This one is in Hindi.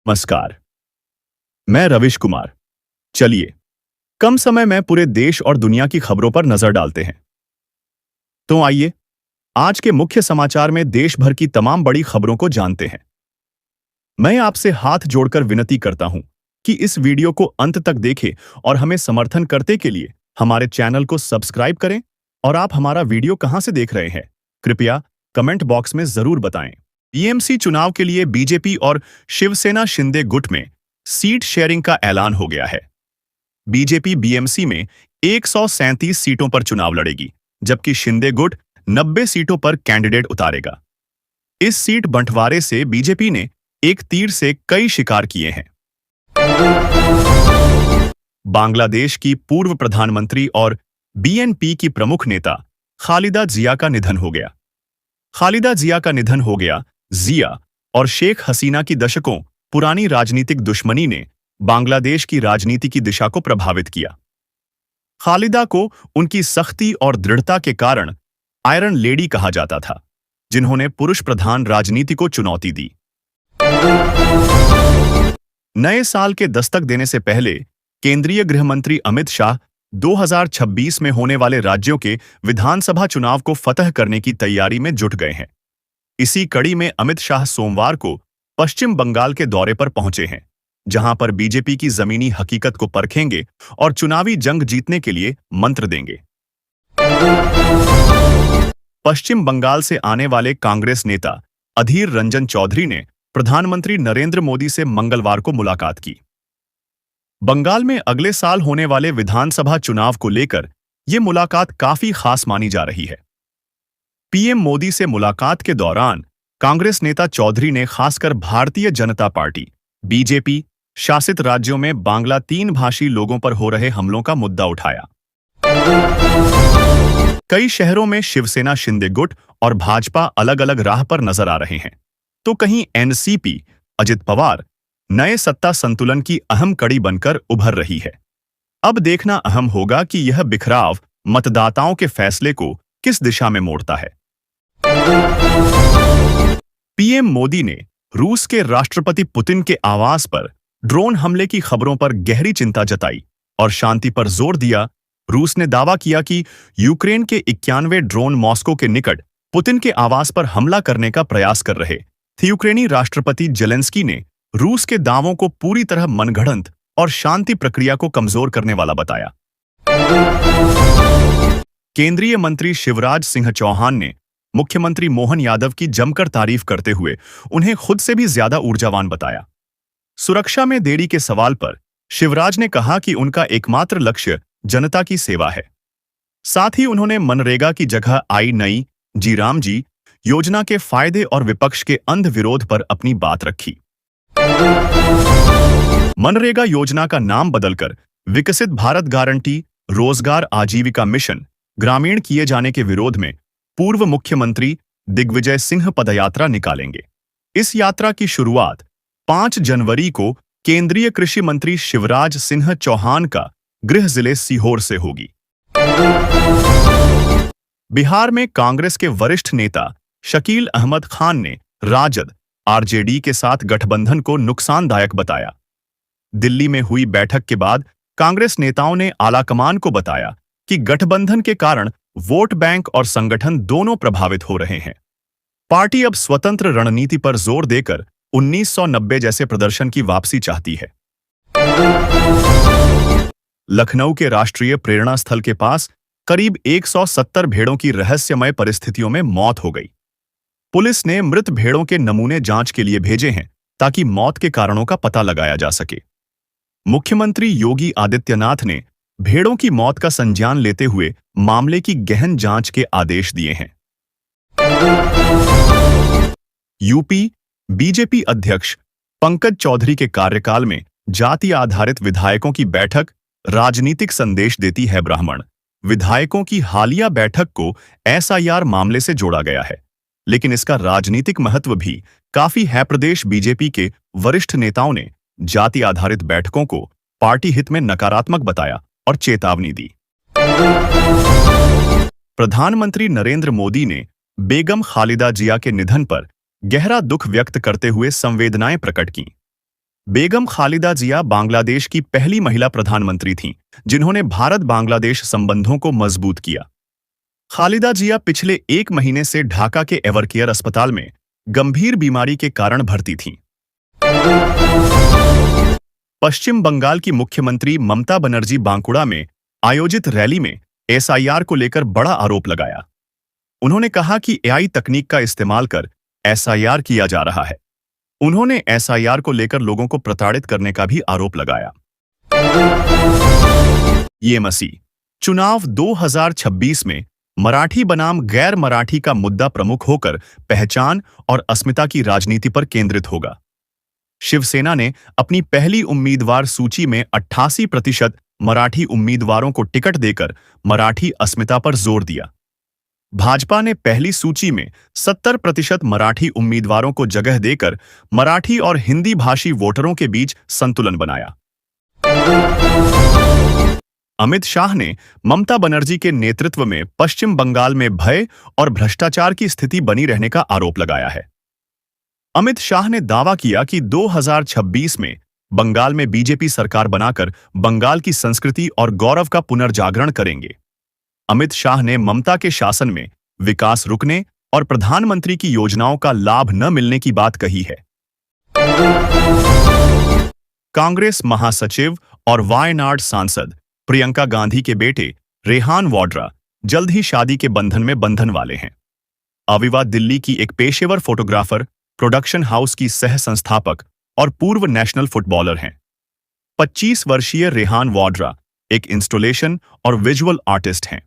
नमस्कार। मैं रविश कुमार। चलिए, कम समय में पूरे देश और दुनिया की खबरों पर नजर डालते हैं। तो आइए, आज के मुख्य समाचार में देश भर की तमाम बड़ी खबरों को जानते हैं। मैं आपसे हाथ जोड़कर विनती करता हूं कि इस वीडियो को अंत तक देखें और हमें समर्थन करने के लिए हमारे चैनल को सब्सक्राइब करें। और आप हमारा वीडियो कहां से देख रहे हैं, कृपया कमेंट बॉक्स में जरूर बताएं। बीएमसी चुनाव के लिए बीजेपी और शिवसेना शिंदे गुट में सीट शेयरिंग का ऐलान हो गया है। बीजेपी बीएमसी में 137 सीटों पर चुनाव लड़ेगी, जबकि शिंदे गुट 90 सीटों पर कैंडिडेट उतारेगा। इस सीट बंटवारे से बीजेपी ने एक तीर से कई शिकार किए हैं। बांग्लादेश की पूर्व प्रधानमंत्री और बीएनपी की प्रमुख नेता खालिदा जिया का निधन हो गया। खालिदा जिया का निधन हो गया। जिया और शेख हसीना की दशकों पुरानी राजनीतिक दुश्मनी ने बांग्लादेश की राजनीति की दिशा को प्रभावित किया। खालिदा को उनकी सख्ती और दृढ़ता के कारण आयरन लेडी कहा जाता था, जिन्होंने पुरुष प्रधान राजनीति को चुनौती दी। नए साल के दस्तक देने से पहले केंद्रीय गृह मंत्री अमित शाह 2026 में होने वाले राज्यों के विधानसभा चुनाव को फतह करने की तैयारी में जुट गए हैं। इसी कड़ी में अमित शाह सोमवार को पश्चिम बंगाल के दौरे पर पहुंचे हैं, जहां पर बीजेपी की जमीनी हकीकत को परखेंगे और चुनावी जंग जीतने के लिए मंत्र देंगे। पश्चिम बंगाल से आने वाले कांग्रेस नेता अधीर रंजन चौधरी ने प्रधानमंत्री नरेंद्र मोदी से मंगलवार को मुलाकात की। बंगाल में अगले साल होने वाले विधानसभा चुनाव को लेकर यह मुलाकात काफी खास मानी जा रही है। पीएम मोदी से मुलाकात के दौरान कांग्रेस नेता चौधरी ने खासकर भारतीय जनता पार्टी बीजेपी शासित राज्यों में बांग्ला 3 भाषी लोगों पर हो रहे हमलों का मुद्दा उठाया। कई शहरों में शिवसेना शिंदे गुट और भाजपा अलग अलग राह पर नजर आ रहे हैं, तो कहीं एनसीपी अजित पवार नए सत्ता संतुलन की अहम कड़ी बनकर उभर रही है। अब देखना अहम होगा कि यह बिखराव मतदाताओं के फैसले को किस दिशा में मोड़ता है। पीएम मोदी ने रूस के राष्ट्रपति पुतिन के आवास पर ड्रोन हमले की खबरों पर गहरी चिंता जताई और शांति पर जोर दिया। रूस ने दावा किया कि यूक्रेन के 91 ड्रोन मॉस्को के निकट पुतिन के आवास पर हमला करने का प्रयास कर रहे थे। यूक्रेनी राष्ट्रपति जेलेंस्की ने रूस के दावों को पूरी तरह मनगढ़ंत और शांति प्रक्रिया को कमजोर करने वाला बताया। केंद्रीय मंत्री शिवराज सिंह चौहान ने मुख्यमंत्री मोहन यादव की जमकर तारीफ करते हुए उन्हें खुद से भी ज्यादा ऊर्जावान बताया। सुरक्षा में देरी के सवाल पर शिवराज ने कहा कि उनका एकमात्र लक्ष्य जनता की सेवा है। साथ ही उन्होंने मनरेगा की जगह आई नई जी राम जी योजना के फायदे और विपक्ष के अंध विरोध पर अपनी बात रखी। मनरेगा योजना का नाम बदलकर विकसित भारत गारंटी रोजगार आजीविका मिशन ग्रामीण किए जाने के विरोध में पूर्व मुख्यमंत्री दिग्विजय सिंह पदयात्रा निकालेंगे। इस यात्रा की शुरुआत 5 जनवरी को केंद्रीय कृषि मंत्री शिवराज सिंह चौहान का गृह जिले सीहोर से होगी। बिहार में कांग्रेस के वरिष्ठ नेता शकील अहमद खान ने राजद आरजेडी के साथ गठबंधन को नुकसानदायक बताया। दिल्ली में हुई बैठक के बाद कांग्रेस नेताओं ने आलाकमान को बताया कि गठबंधन के कारण वोट बैंक और संगठन दोनों प्रभावित हो रहे हैं। पार्टी अब स्वतंत्र रणनीति पर जोर देकर 1990 जैसे प्रदर्शन की वापसी चाहती है। लखनऊ के राष्ट्रीय प्रेरणा स्थल के पास करीब 170 भेड़ों की रहस्यमय परिस्थितियों में मौत हो गई। पुलिस ने मृत भेड़ों के नमूने जांच के लिए भेजे हैं ताकि मौत के कारणों का पता लगाया जा सके। मुख्यमंत्री योगी आदित्यनाथ ने भेड़ों की मौत का संज्ञान लेते हुए मामले की गहन जांच के आदेश दिए हैं। यूपी बीजेपी अध्यक्ष पंकज चौधरी के कार्यकाल में जाति आधारित विधायकों की बैठक राजनीतिक संदेश देती है। ब्राह्मण विधायकों की हालिया बैठक को एसआईआर मामले से जोड़ा गया है, लेकिन इसका राजनीतिक महत्व भी काफी है। प्रदेश बीजेपी के वरिष्ठ नेताओं ने जाति आधारित बैठकों को पार्टी हित में नकारात्मक बताया और चेतावनी दी। प्रधानमंत्री नरेंद्र मोदी ने बेगम खालिदा जिया के निधन पर गहरा दुख व्यक्त करते हुए संवेदनाएं प्रकट की। बेगम खालिदा जिया बांग्लादेश की पहली महिला प्रधानमंत्री थीं, जिन्होंने भारत बांग्लादेश संबंधों को मजबूत किया। खालिदा जिया पिछले 1 महीने से ढाका के एवरकेयर अस्पताल में गंभीर बीमारी के कारण भर्ती थीं। पश्चिम बंगाल की मुख्यमंत्री ममता बनर्जी बांकुड़ा में आयोजित रैली में एसआईआर को लेकर बड़ा आरोप लगाया। उन्होंने कहा कि एआई तकनीक का इस्तेमाल कर एसआईआर किया जा रहा है। उन्होंने एसआईआर को लेकर लोगों को प्रताड़ित करने का भी आरोप लगाया। ये मसीह चुनाव 2026 में मराठी बनाम गैर मराठी का मुद्दा प्रमुख होकर पहचान और अस्मिता की राजनीति पर केंद्रित होगा। शिवसेना ने अपनी पहली उम्मीदवार सूची में 88% मराठी उम्मीदवारों को टिकट देकर मराठी अस्मिता पर जोर दिया। भाजपा ने पहली सूची में 70% मराठी उम्मीदवारों को जगह देकर मराठी और हिंदी भाषी वोटरों के बीच संतुलन बनाया। अमित शाह ने ममता बनर्जी के नेतृत्व में पश्चिम बंगाल में भय और भ्रष्टाचार की स्थिति बनी रहने का आरोप लगाया है। अमित शाह ने दावा किया कि 2026 में बंगाल में बीजेपी सरकार बनाकर बंगाल की संस्कृति और गौरव का पुनर्जागरण करेंगे। अमित शाह ने ममता के शासन में विकास रुकने और प्रधानमंत्री की योजनाओं का लाभ न मिलने की बात कही है। कांग्रेस महासचिव और वायनाड सांसद प्रियंका गांधी के बेटे रेहान वाड्रा जल्द ही शादी के बंधन में बंधन वाले हैं। अविवा दिल्ली की एक पेशेवर फोटोग्राफर, प्रोडक्शन हाउस की सह संस्थापक और पूर्व नेशनल फुटबॉलर हैं। 25 वर्षीय रेहान वाड्रा एक इंस्टॉलेशन और विजुअल आर्टिस्ट हैं।